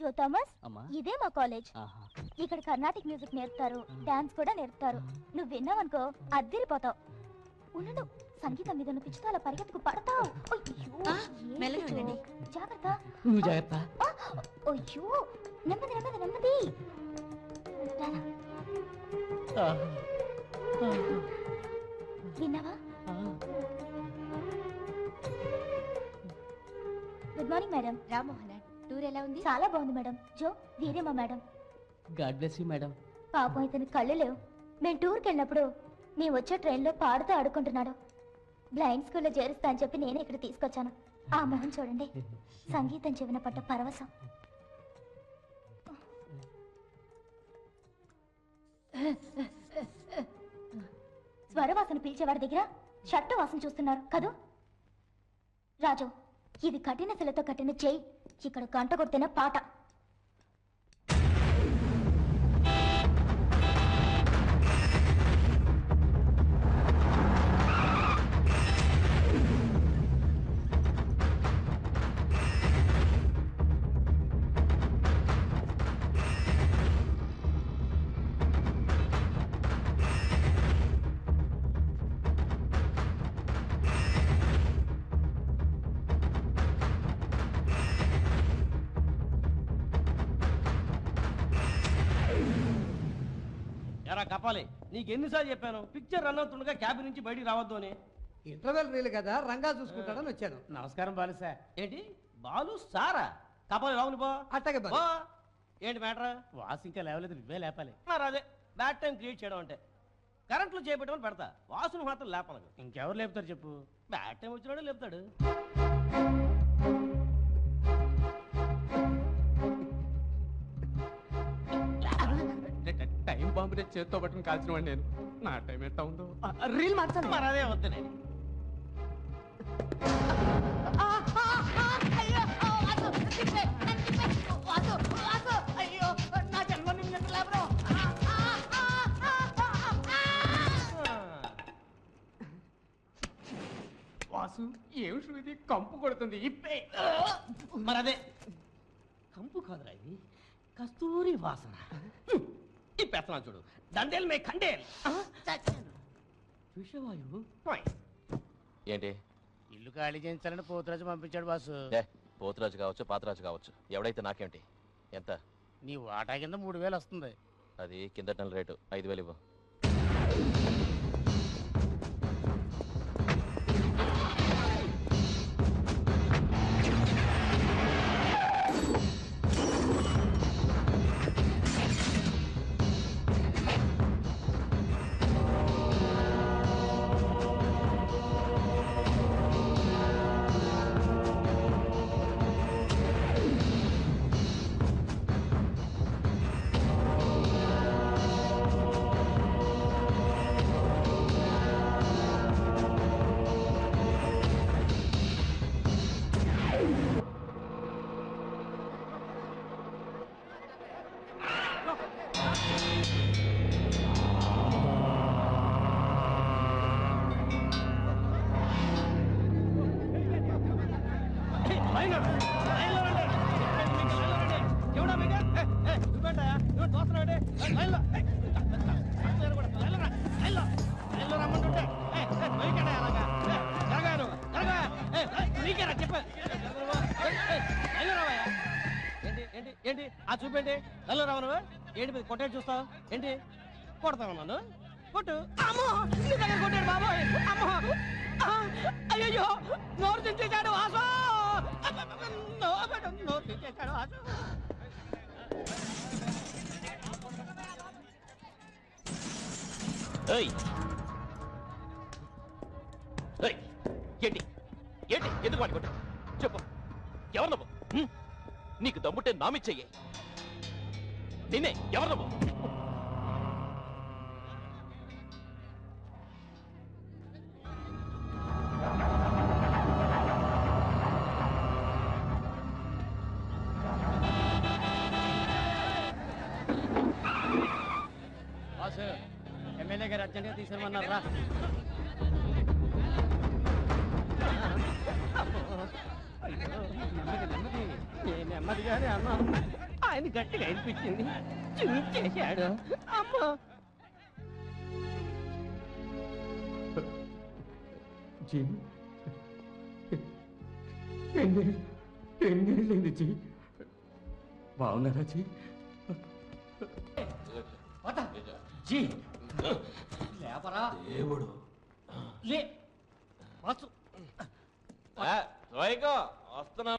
జో Thomas, ఇదే మా college. ఇక్కడ కర్ణాటిక్ మ్యూజిక్ నేర్పుతారు, డాన్స్ కూడా నేర్పుతారు. నువ్వు విన్నావనుకో అద్దిరిపోతావు. ఉండు, సంగీతం మీద ఉన్న పిచ్చితో అలా పరిగెత్తుకు పడతావు. జాగ్రత్త. నువ్వు జాగ్రత్త. అయ్యో, నెమ్మది నెమ్మది నెమ్మది. విన్నావా? Good morning madam. Rammohan, tour ఎలా ఉంది? చాలా బాగుంది మేడం. జో, వీరే మా madam. God bless you madam. పాపం ఇతని కళ్ళు లేవు. మేము టూర్కి వెళ్ళినప్పుడు మేము వచ్చే ట్రైన్లో పాడుతూ ఆడుకుంటున్నాడు. బ్లైండ్ స్కూల్లో చేరుస్తా అని చెప్పి నేనే ఇక్కడ తీసుకొచ్చాను. ఆ మొహం చూడండి, సంగీతం చెవిన పట్ట పరవశం. స్వరవాసన పీల్చేవాడి దగ్గర షట్టు వాసన చూస్తున్నారు కదూ. రాజు, ఇది కఠిన శిలతో కట్టిన చేయి. ఇక్కడ గంట కొడుతున్న పాట. కపాలి, నీకు ఎన్నిసార్లు చెప్పాను పిక్చర్ రన్ అవుతుండగా క్యాబిన్ నుంచి బయటికి రావద్దు అని. ఇంటర్వెల్ రీల్ కదా, రంగా చూసుకుంటాడని వచ్చాను. నమస్కారం బాలు సార్. ఏంటి బాలు సారా? కపాలి రావును బా. అట్టగే బా. ఏంటి మ్యాటర్? వాసు ఇంకా లేవలేదు, నువ్వే లేపాలి. మరి అదే బ్యాడ్ టైం క్రియేట్ చేయడం అంటే. కరెంట్లో చేపెట్టమని పెడతా, వాసును మాత్రం లేపనకు. ఇంకెవరు లేపుతారు చెప్పు? బ్యాడ్ టైం వచ్చినాడే లేపుతాడు. టైం బాంబు చేతితో పట్టుకుని కాల్చిన వాడు నేను. నా టైం ఎట్లా ఉందో రీల్ మార్చాను. మరి అదే వద్దు నేను. వాసు, ఏమి శృతి కంపు కొడుతుంది? ఇప్పే. మరి అదే కంపు కాదురా, ఇది కస్తూరి వాసన. ఈ పెత్తనా చూడు, దండేల్ మే ఖండేల్. విషవాయువు. ఏంటి? ఇల్లు ఖాళీ చేయించాలని పోతురాజు పంపించాడు బాసు. పోతురాజు కావచ్చు, పాతరాజు కావచ్చు, ఎవడైతే నాకేంటి? ఎంత? నీ వాటా కింద 3000 వస్తుంది. అది కిందటి నెల రేటు. 5000 ఇవ్వు. ఏంటి ఆ చూపేంటి? హలో రావను, ఏంటి కొట్టాడు చూస్తావు ఏంటి? కొడతాను నన్ను, కొట్టు. అమ్మో, నీ దగ్గర కొట్టాడు బాబోయ్. అమ్మో, అయ్యో, నోరు తెచ్చేసాడు వాసు. నోరు తెచ్చేసాడు వాసు. ఏంటి ఏంటి ఎందుకు వాడి కొట్టావు? చెప్పు, ఎవరు నువ్వు? నీకు దమ్ముంటే నామిచ్చెయ్యి. నిన్నే, ఎవరు నువ్వు? బాస్, ఎమ్మెల్యే గారు అర్జెంట్గా తీసుకురమన్నారు రా. నెమ్మది నెమ్మది, నేను నెమ్మదిగానే అన్నాను. ఆయన గట్టిగా అనిపించింది చించేశాడు. అమ్మో జీ ఎన్నేళ్ళైంది జీ బాగున్నారా జీ జీ లేపరా దేవుడు లే వాసు వస్తున్నా